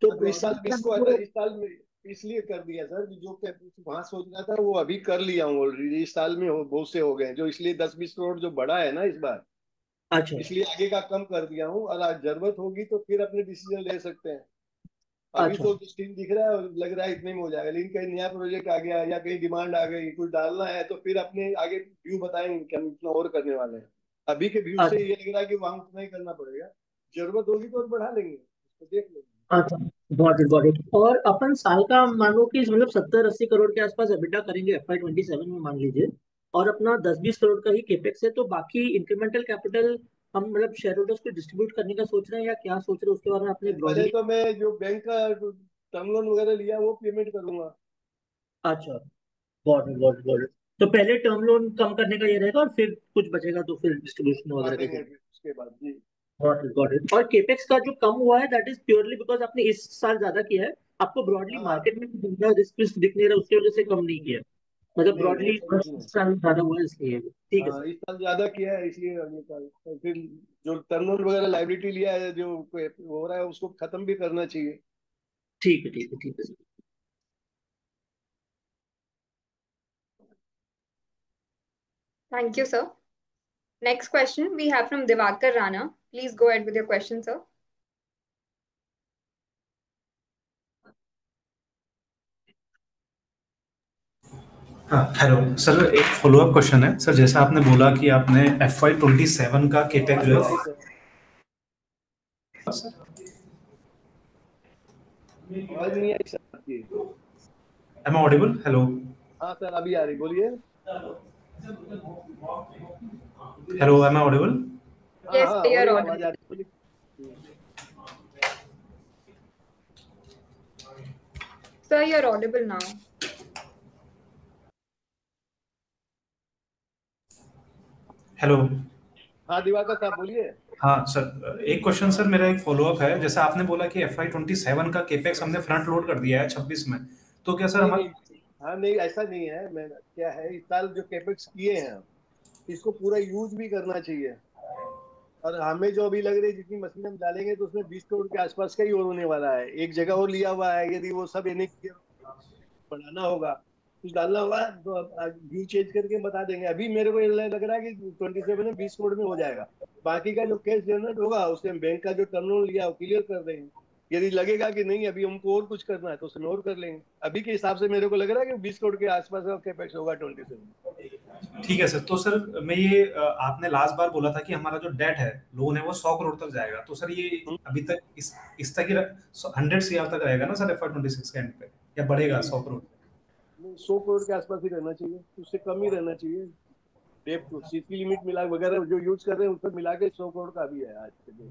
तो हाँ, तो इस साल ब्रॉडली 20 को आता है, इस साल में इसलिए कर दिया सर कि जो वहां सोच रहा था वो अभी कर लिया हूँ ऑलरेडी। इस साल में बहुत से हो गए जो, इसलिए 10-20 करोड़ जो बढ़ा है ना इस बार, अच्छा इसलिए आगे का कम कर दिया हूँ। और आज जरूरत होगी तो फिर अपने डिसीजन ले सकते हैं। अभी अच्छा तो स्टीम दिख रहा है और लग रहा है इतने में हो जाएगा, लेकिन कहीं नया प्रोजेक्ट आ गया या कहीं डिमांड आ गई, कुछ डालना है तो फिर अपने आगे व्यू बताएंगे कि हम इतना और करने वाले हैं। अभी के व्यू से ये लग रहा है कि वहां उतना ही करना पड़ेगा, जरूरत होगी तो और बढ़ा लेंगे, उसको देख लेंगे। अच्छा, गॉट इट। और अपन साल का मानो कि मतलब 70-80 करोड़ के आसपास एबिटा करेंगे FY 27 में मान लीजिए, और अपना 10-20 करोड़ का ही केपेक्स है, तो बाकी इंक्रीमेंटल कैपिटल हम मतलब शेयर होल्डर्स को डिस्ट्रीब्यूट करने का सोच रहे हैं या क्या सोच रहे हैं, उसके बारे में आपने पहले ब्रॉडली? तो मैं जो बैंक का टर्म लोन वगैरह लिया वो पेमेंट करूंगा। अच्छा, गॉट इट। तो पहले टर्म लोन कम करने का ये रहेगा और फिर कुछ बचेगा तो फिर डिस्ट्रीब्यूशन वगैरह बांटेंगे का। फिर उसके बाद जी। Got it. और केपेक्स का जो कम हुआ है दैट इज प्योरली बिकॉज आपने इस साल ज्यादा किया है, आपको ब्रॉडली हाँ मार्केट में ज्यादा रिस्क दिख नहीं रहा, उसकी वजह से कम नहीं किया, मतलब नहीं नहीं, ब्रॉडली ऐसा कुछ नहीं। इस साल ज्यादा हुआ है इसलिए। ठीक है हाँ, सर। इस साल ज्यादा किया है इसलिए अगले साल और फिर जो टर्म लोन वगैरह लाइबिलिटी लिया है जो हो रहा है उसको खत्म भी करना चाहिए। ठीक है sir. Thank you, sir. Next question we have from Divakar Rana. Please go ahead with your question, sir. हाँ हेलो सर, एक फॉलोअप क्वेश्चन है सर। जैसा आपने बोला कि आपने FY 27 का केपेक्स जो है आवाज नहीं आई सर आपकी। Am audible? हेलो हाँ सर अभी आ रही, बोलिए। Hello, am audible? हाँ Yes, हाँ sir, हो you're रही है, आवाज audible. आ रही है, बोलिए। Sir, you're audible now. Hello. हाँ दिवाकर साहब बोलिए। हाँ सर, एक क्वेश्चन सर, मेरा एक फॉलोअप है। जैसा आपने बोला कि FY 27 का केपेक्स हमने फ्रंट लोड कर दिया है 26 में, तो क्या सर नहीं हमारा? नहीं, हाँ नहीं ऐसा नहीं है। मैं क्या है, इस साल जो कैपेक्स किए हैं इसको पूरा यूज भी करना चाहिए। और हमें जो अभी लग रही है जितनी मशीन हम डालेंगे तो उसमें 20 करोड़ के आसपास का ही और होने वाला है। एक जगह और लिया हुआ है, यदि वो सब इन्हें बढ़ाना होगा कुछ डालना होगा तो अब व्यू चेंज करके बता देंगे। अभी मेरे को ये लग रहा है कि 27 में 20 करोड़ में हो जाएगा। बाकी का जो कैश जनरेट होगा उससे हम बैंक का जो टर्म लोन लिया वो क्लियर कर देंगे। यदि लगेगा कि नहीं अभी हमको और कुछ करना है तो उसमें और कर लेंगे। अभी के हिसाब से मेरे को लग रहा है कि 20 करोड़ के आसपास का कैपेक्स होगा 27। ठीक है सर। तो सर मैं ये आपने लास्ट बार बोला था कि हमारा जो डेट है, लोन है, वो 100 करोड़ तक जाएगा। तो सर ये अभी तक इस तक ही 100 CR तक रहेगा ना सर FY 26 के एंड पे, या बढ़ेगा 100 करोड़? 100 करोड़ के आसपास ही रहना चाहिए, उससे कम ही रहना चाहिए। डेप तो सीसी लिमिट मिला वगैरह जो यूज कर रहे हैं उसको मिला के 100 करोड़ का भी है आज के दिन।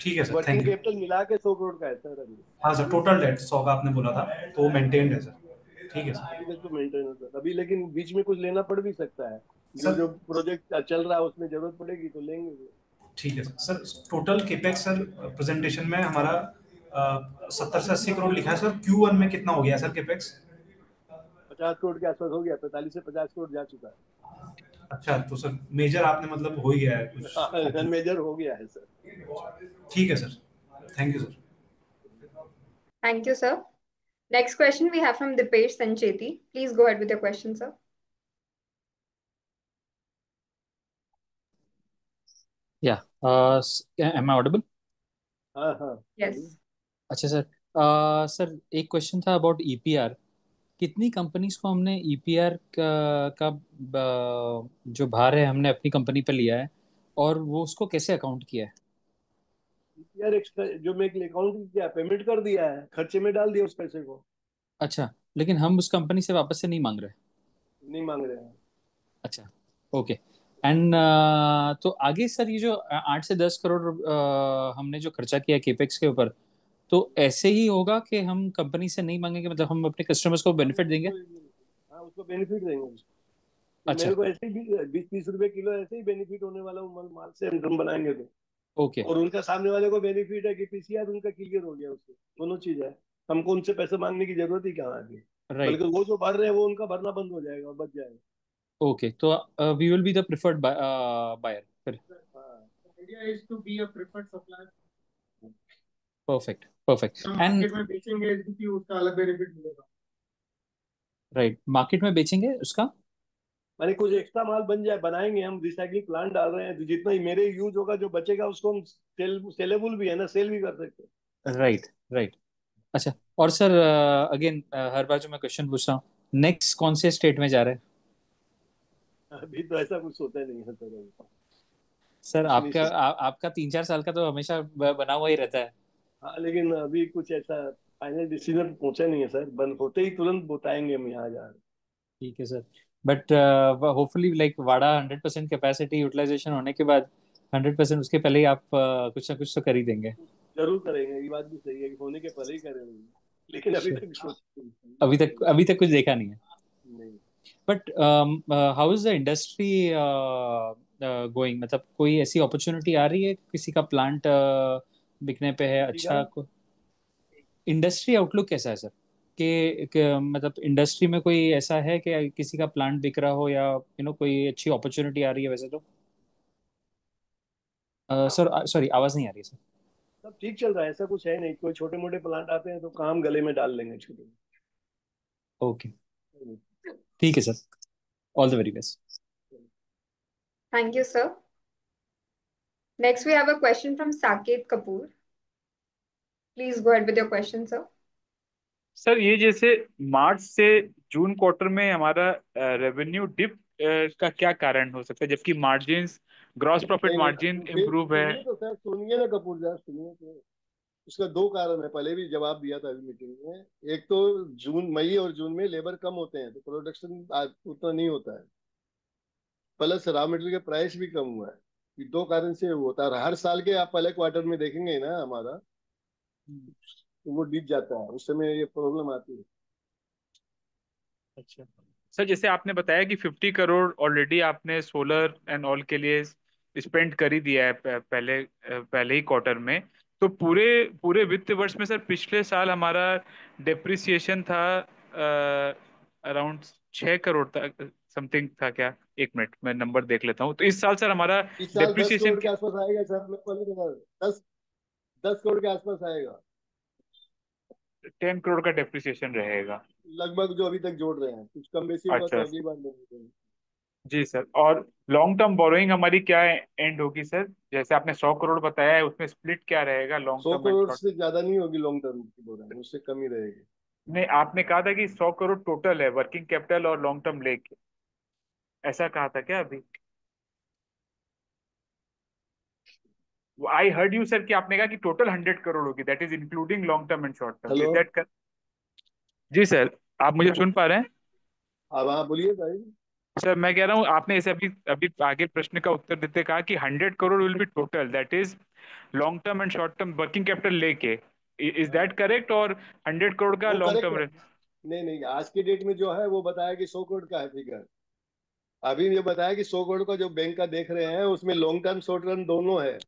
ठीक है sir, working thank you. Capital मिला के 100 करोड़ का है सर अभी। हाँ सर, टोटल डेट 100 का आपने बोला था, तो वो मेंटेन्ड है सर। ठीक है सर। अभी तक तो मेंटेन है सर अभी, लेकिन बीच में कुछ लेना पड़ भी सकता है। जो सर जो प्रोजेक्ट चल रहा है उसमें जरूरत पड़ेगी तो लेंगे। ठीक है sir. Sir total capex sir presentation में हमारा 70 से 80 करोड़ लिखा है सर। Q1 में कितना हो गया सर केपेक्स? 50 करोड़ के आसपास हो गया, 45 से 50 करोड़ जा चुका अच्छा, तो सर मेजर आपने मतलब हो ही गया है कुछ? है। मेजर हो गया है सर। ठीक है sir, thank you sir. Thank you, sir. Next question we have from Dipesh Sancheti. Please go ahead with your question, sir. या एम आई ऑडिबल? हाँ हाँ Yes. अच्छा सर, सर एक क्वेश्चन था अबाउट ईपीआर। कितनी कंपनीज को हमने ईपीआर का जो भार है हमने अपनी कंपनी पर लिया है, और वो उसको कैसे अकाउंट किया है? यार एक्स्ट्रा जो मैं अकाउंट किया पेमेंट कर दिया है, खर्चे में डाल दिया उस पैसे को। अच्छा, लेकिन हम उस कंपनी से वापस से नहीं मांग रहे? नहीं मांग रहे हैं। अच्छा, ओके। एंड तो आगे सर ये जो 8 से 10 करोड़ हमने जो खर्चा किया केपेक्स के ऊपर, तो ऐसे ही होगा कि हम कंपनी से नहीं मांगेंगे, मतलब हम अपने कस्टमर्स को हाँ बेनिफिट देंगे? हाँ उसको बेनिफिट देंगे उसको। तो अच्छा, मेरे को ऐसे ही 20-30 रुपए किलो ऐसे ही बेनिफिट होने वाला वो माल से हम बनाएंगे तो। ओके, और उनका सामने वाले को बेनिफिट है कि पीसीआर उनका क्लियर हो गया उससे। दोनों चीज है, हमको उनसे पैसे मांगने की जरूरत ही कहाँ है। राइट। बल्कि वो जो भर रहे हैं वो उनका भरना बंद हो जाएगा और बच जाएगा। ओके, तो we will be the preferred buyer फिर। Idea is to be a preferred supplier. Perfect perfect. हम एंड मार्केट में बेचेंगे एसबीपी, उसका अलग बेनिफिट मिलेगा। राइट, मार्केट में बेचेंगे उसका। माने कुछ एक्स्ट्रा माल बन जाए, बनाएंगे हम, रिसाइकलिंग प्लांट डाल रहे हैं तो जितना ही मेरे यूज होगा जो बचेगा उसको हम सेलेबल भी है ना, सेल भी कर सकते हैं। Right right. अच्छा, और सर अगेन हर बार जो मैं क्वेश्चन पूछ रहा हूँ, नेक्स्ट कौन से स्टेट में जा रहे हैं? अभी तो ऐसा कुछ होता नहीं है सर। सर कुछ आपका निश्चित। आपका 3-4 साल का तो हमेशा बना हुआ ही रहता है। हाँ, लेकिन अभी कुछ ऐसा फाइनल डिसीजन पहुंचा नहीं है सर। बंद होते ही तुरंत बताएंगे हम यहाँ जा रहे ठीक है sir. But hopefully like Wada 100% capacity utilisation होने के बाद 100% उसके पहले ही आप कुछ ना कुछ तो कर ही देंगे। हैं। जरूर करेंगे, ये बात भी सही है कि होने के पहले ही करेंगे, लेकिन अभी Sure. तक बात नहीं अभी तक कुछ देखा नहीं है। नहीं। But how is the industry going, मतलब कोई ऐसी अपॉर्चुनिटी आ रही है, किसी का प्लांट बिकने पे है किसी का अच्छा? इंडस्ट्री आउटलुक कैसा है सर? मतलब इंडस्ट्री में कोई ऐसा है कि किसी का प्लांट बिक रहा हो, या कोई अच्छी अपॉर्चुनिटी आ रही है वैसे तो? सर सॉरी, आवाज नहीं आ रही है सर। सब ठीक चल रहा है, ऐसा कुछ है नहीं। कोई छोटे मोटे प्लांट आते हैं तो काम गले में डाल लेंगे छोटे। ओके, ठीक है sir. All the very best. Thank you, sir. Next, we have a question from Saket Kapoor. Please go ahead with your question, sir. Sir ये जैसे मार्च से जून क्वार्टर में हमारा रेवेन्यू डिप का क्या कारण हो सकता है, जबकि मार्जिन्स, ग्रॉस प्रॉफिट नहीं मार्जिन नहीं, फिर इम्प्रूव है? सुनिए तो सर, सुनिए ना कपूर साहब, सुनिए तो। उसका दो कारण है, पहले भी जवाब दिया था अभी मीटिंग में। एक तो जून, मई और जून में लेबर कम होते हैं तो प्रोडक्शन उतना नहीं होता है। प्लस रॉ मटेरियल का प्राइस भी कम हुआ है। ये दो कारण से वो होता है। हर साल के आप पहले क्वार्टर में देखेंगे ना हमारा, तो वो डिप जाता है, उस समय ये प्रॉब्लम आती है। अच्छा सर, जैसे आपने बताया कि 50 करोड़ ऑलरेडी आपने सोलर एंड ऑल के लिए स्पेंड कर ही दिया है पहले ही क्वार्टर में। तो पूरे पूरे वित्त वर्ष में सर पिछले साल हमारा डेप्रिसिएशन था अराउंड 6 करोड़ तक समथिंग था क्या? एक मिनट मैं नंबर देख लेता हूँ। तो इस साल सर हमारा इस साल दस डेप्रिसिएशन करोड़ के आसपास आएगा सर, मैं पहले बता रहा हूँ। 10 करोड़ के आसपास आएगा 10 करोड़ का डेप्रिसिएशन रहेगा। लगभग, जो अभी तक जोड़ रहे हैं। कुछ कम बेसी होगा तो अच्छा अगली बार देंगे। जी सर। और लॉन्ग टर्म बोरोइंग हमारी क्या एंड होगी सर? जैसे आपने 100 करोड़ बताया है, उसमें स्प्लिट क्या रहेगा लॉन्ग सौ टर्म एंड करोड़ शॉर्ट? से ज्यादा नहीं होगी लॉन्ग टर्म की बोल, उससे कम ही रहेगी। नहीं, आपने कहा था कि 100 करोड़ टोटल है वर्किंग कैपिटल और लॉन्ग टर्म लेके, ऐसा कहा था क्या अभी? आई हर्ड यू सर कि आपने कहा कि टोटल 100 करोड़ होगी, that is including long term and short term, is hello. That? जी सर, आप मुझे सुन पा रहे हैं? अब हाँ बोलिए भाई। सर मैं कह रहा हूँ, आपने ऐसे अभी अभी आगे प्रश्न का उत्तर देते कहा कि 100 crore will be total, that is long term and short term working capital लेके, इज दैट हाँ, करेक्ट? और 100 करोड़ का वो लॉन्ग करेक्ट टर्म? है। नहीं नहीं, आज की डेट में जो है वो बताया कि 100 करोड़ का है फिगर। अभी ये बताया कि 100 करोड़ का जो बैंक का देख रहे हैं उसमें लॉन्ग टर्म शॉर्ट टर्म दोनों है।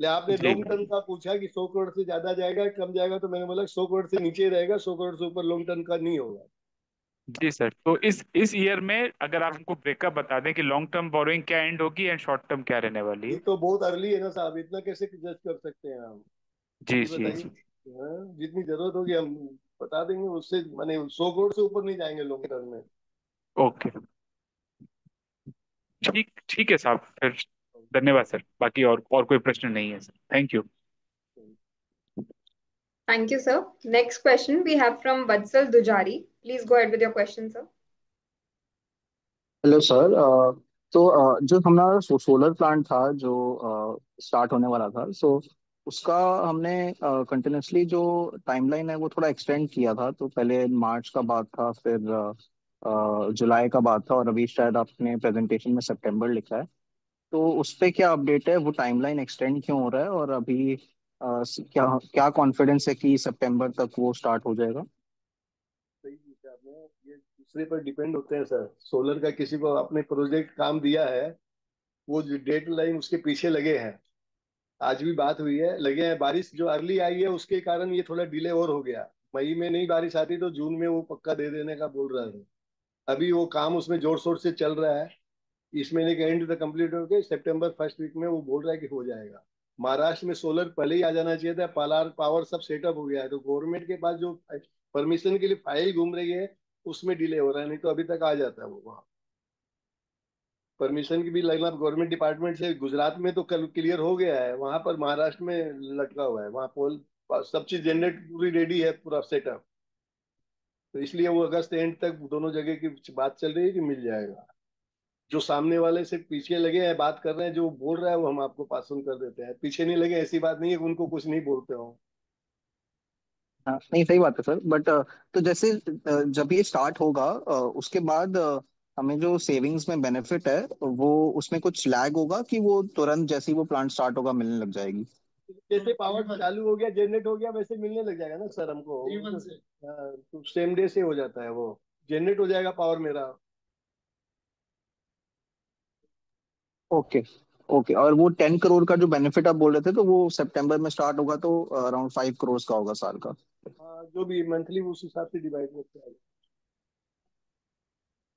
ले आपने जी लॉन्ग टर्म का पूछा कि 100 करोड़ से ज्यादा जाएगा कम जाएगा, तो मैंने बोला 100 करोड़ से नीचे ही रहेगा, 100 करोड़ से ऊपर लॉन्ग टर्म का नहीं होगा। जी सर, तो इस ईयर में अगर आप हमको ब्रेकअप बता दें कि लॉन्ग टर्म बोरोइंग क्या एंड होगी एंड शॉर्ट टर्म क्या रहने वाली ये है? तो बहुत अर्ली है ना साहब, इतना कैसे जज कर सकते हैं हम? जी ये जी बताइए। जी। हाँ, जितनी जरूरत होगी हम बता देंगे। उससे माने 100 करोड़ से ऊपर नहीं जाएंगे लॉन्ग टर्म में। ओके, ठीक ठीक है साहब, फिर धन्यवाद सर, बाकी और कोई प्रश्न नहीं है sir, thank you. Thank you, sir. Next question we have from Vatsal Dujari. Please go ahead with your question, sir. Hello sir. तो जो हमारा सोलर प्लांट था जो स्टार्ट होने वाला था, सो उसका हमने कंटिन्यूसली जो टाइमलाइन है वो थोड़ा एक्सटेंड किया था। तो पहले मार्च का बात था, फिर जुलाई का बात था, और अभी शायद आपने प्रेजेंटेशन में सितंबर लिखा है। तो उस पे क्या अपडेट है? वो टाइमलाइन एक्सटेंड क्यों हो रहा है? और अभी क्या क्या कॉन्फिडेंस है कि सितंबर तक वो स्टार्ट हो जाएगा? सही पूछा आपने। ये दूसरे पर डिपेंड होते हैं सर। सोलर का किसी को आपने प्रोजेक्ट काम दिया है, वो डेड लाइन उसके पीछे लगे हैं। आज भी बात हुई है, लगे हैं। बारिश जो अर्ली आई है उसके कारण ये थोड़ा डिले और हो गया। मई में नहीं बारिश आती तो जून में वो पक्का दे देने का बोल रहा है। अभी वो काम उसमें जोर शोर से चल रहा है। इस महीने के एंड तक कंप्लीट हो गए, सितंबर फर्स्ट वीक में वो बोल रहा है कि हो जाएगा। महाराष्ट्र में सोलर पहले ही आ जाना चाहिए था। पालार पावर सब सेटअप हो गया है, तो गवर्नमेंट के पास जो परमिशन के लिए फाइल घूम रही है उसमें डिले हो रहा है, नहीं तो अभी तक आ जाता है वो वहाँ। परमिशन की भी लगना गवर्नमेंट डिपार्टमेंट से। गुजरात में तो कल क्लियर हो गया है, वहां पर महाराष्ट्र में लटका हुआ है। वहाँ पोल सब चीज जनरेट पूरी रेडी है, पूरा सेटअप। तो इसलिए वो अगस्त एंड तक दोनों जगह की बात चल रही है कि मिल जाएगा। जो सामने वाले से पीछे लगे हैं बात कर रहे हैं, जो बोल रहा है वो हम आपको पास ऑन कर देते हैं। पीछे नहीं लगे ऐसी बात नहीं है कि उनको कुछ नहीं बोलते हो। हाँ नहीं सही बात है सर, बट तो जैसे जब ये स्टार्ट होगा उसके बाद हमें जो सेविंग्स में बेनिफिट है वो उसमें कुछ लैग होगा कि वो तुरंत जैसे ही वो प्लांट स्टार्ट होगा मिलने लग जाएगी? जैसे पावर चालू हो गया, जनरेट हो गया, वैसे मिलने लग जाएगा ना सर हमको। तो सेम डे से हो जाता है, वो जनरेट हो जाएगा पावर मेरा। Okay okay. और वो 10 करोड़ का जो बेनिफिट आप बोल रहे थे तो वो सितंबर में स्टार्ट होगा तो अराउंड 5 करोड़ का होगा साल का? जो भी मंथली उस हिसाब से डिवाइड करते हैं।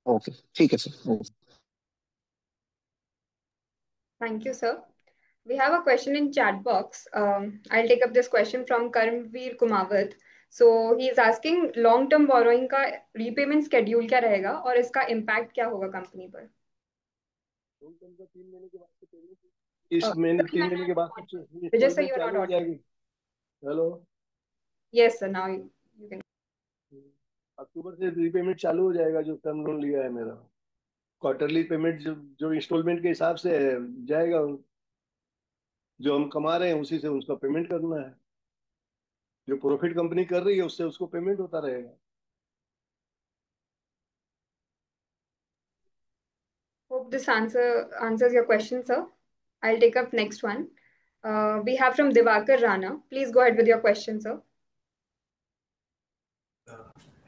ओके ठीक है sir. Thank you, sir. We have a question in chat box. I'll take up this question from Karmveer Kumawat. So he is asking long-term borrowing का repayment schedule क्या रहेगा और इसका impact क्या होगा कंपनी पर? long term का 3 महीने के बाद से पेमेंट, इस महीने 3 महीने के बाद से Vijay sir, installment you are चालू not हो audible. जाएगी। हेलो, Yes, sir. Now you can. October से रीपेमेंट चालू हो जाएगा जो टर्म लोन लिया है मेरा। क्वार्टरली पेमेंट जो इंस्टॉलमेंट के हिसाब से जाएगा, जो हम कमा रहे हैं उसी से उसका पेमेंट करना है। जो प्रॉफिट कंपनी कर रही है उससे उसको पेमेंट होता रहेगा। Hope this answers your question, sir. I'll take up next one. We have from Divakar Rana. Please go ahead with your question, sir.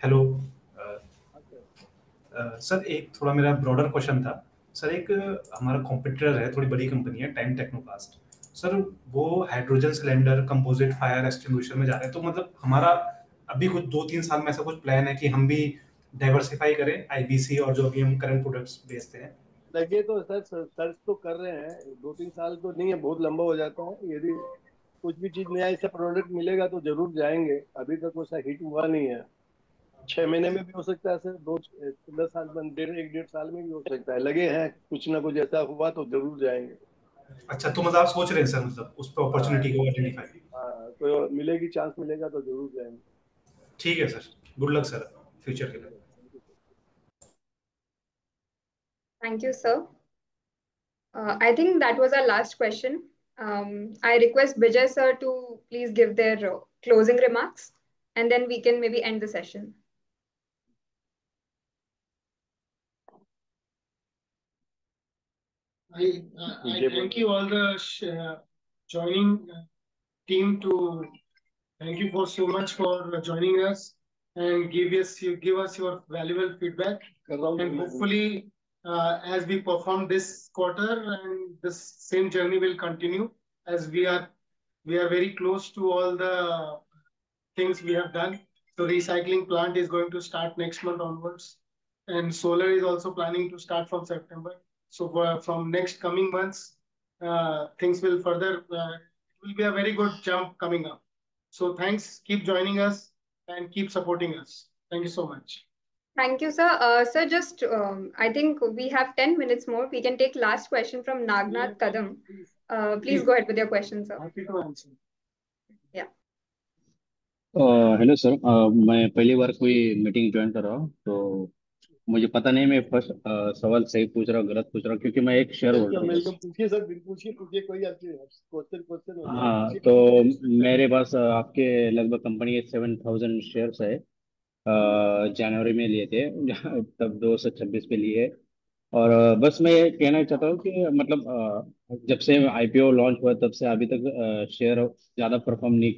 Hello sir, एक थोड़ा मेरा ब्रॉडर क्वेश्चन था सर। एक हमारा कॉम्पिटिटर है, थोड़ी बड़ी कंपनी है, टाइम टेक्नोप्लास्ट सर। वो hydrogen cylinder composite fire extinguisher में जा रहे हैं, तो मतलब हमारा अभी कुछ 2-3 साल में ऐसा कुछ प्लान है कि हम भी डाइवर्सिफाई करें आईबीसी और जो अभी हम करंट प्रोडक्ट्स बेचते हैं। लगे तो सर सर्च तो कर रहे हैं, 2-3 साल तो नहीं है, बहुत लंबा हो जाता है। यदि कुछ भी चीज नया ऐसा प्रोडक्ट मिलेगा तो जरूर जाएंगे। अभी तक वैसा हिट हुआ नहीं है। 6 महीने में भी हो सकता है सर, 10 साल में, 1.5 साल में भी हो सकता है। लगे हैं, कुछ ना कुछ ऐसा हुआ तो जरूर जाएंगे। अच्छा, तो मतलब आप सोच रहे हैं सर, मतलब उस पर अपॉर्चुनिटी को आइडेंटिफाई? हाँ, तो मिलेगी, चांस मिलेगा तो जरूर जाएंगे। ठीक है sir, good luck sir future के लिए। Thank you, sir. I think that was our last question. I request Vijay sir to please give their closing remarks, and then we can maybe end the session. I thank you all the joining team to thank you for so much for joining us and give us your valuable feedback. And hopefully, as we perform this quarter, and this same journey will continue, as we are very close to all the things we have done. So recycling plant is going to start next month onwards, and solar is also planning to start from September. So from next coming months, things will further. It will be a very good jump coming up. So thanks. Keep joining us and keep supporting us. Thank you so much. Thank you, sir. Sir, just I think we have 10 minutes more. We can take last question from Nagnath Kadam. Please go ahead with your question, sir. Happy to answer. Yeah. Hello sir, मैं पहली बार कोई मीटिंग ज्वाइन कर रहा हूँ, तो मुझे पता नहीं मैं फर्स्ट सवाल सही पूछ रहा हूँ गलत पूछ रहा हूँ, क्योंकि मैं एक शेयर होल्डर हूँ बस। पूछिए सर, पूछिए, कोई क्वेश्चन हो जाए। हाँ, तो मेरे पास आपके लगभग कंपनी के 7,000 शेयर्स है। जनवरी में लिए थे तब 226 पे लिए। और बस मैं ये कहना चाहता हूँ कि मतलब जब से आईपीओ लॉन्च हुआ तब से अभी तक शेयर ज़्यादा परफॉर्म नहीं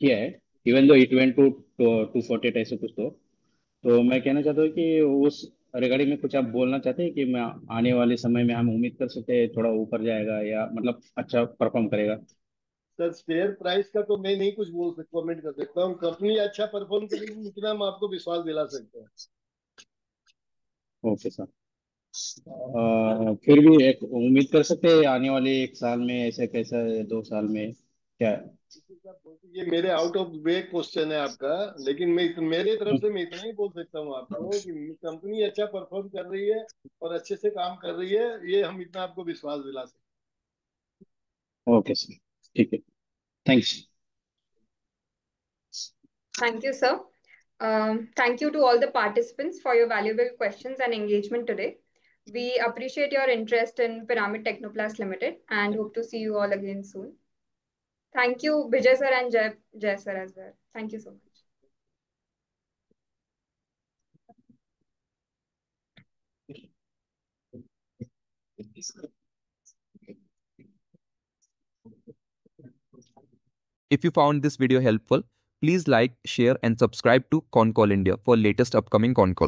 किया है। Even though it went to 248 ऐसे कुछ। तो मैं कहना चाहता हूँ कि उस रिगार्डिंग में कुछ आप बोलना चाहते हैं कि मैं आने वाले समय में हम उम्मीद कर सकते हैं थोड़ा ऊपर जाएगा या मतलब अच्छा परफॉर्म करेगा? सर शेयर प्राइस का तो मैं नहीं कुछ बोल सकता, कमेंट कर सकता हूँ। कंपनी अच्छा परफॉर्म करेगी इतना हम आपको विश्वास दिला सकते हैं। Okay sir. फिर भी एक उम्मीद कर सकते हैं आने वाले 1 साल में ऐसे कैसा, 2 साल में क्या? ये मेरे आउट ऑफ वे क्वेश्चन है आपका, लेकिन मेरे तरफ से मैं इतना ही बोल सकता हूँ आपको कि कंपनी अच्छा परफॉर्म कर रही है और अच्छे से काम कर रही है, ये हम इतना आपको विश्वास दिला सकते हैं। ओके सर, ठीक है, thanks. Thank you, sir. Thank you to all the participants for your valuable questions and engagement today. We appreciate your interest in Pyramid Technoplast Limited and hope to see you all again soon. Thank you, Vijay sir and Jay sir as well. Thank you so much. If you found this video helpful, please like, share and subscribe to ConCall India for latest upcoming con calls.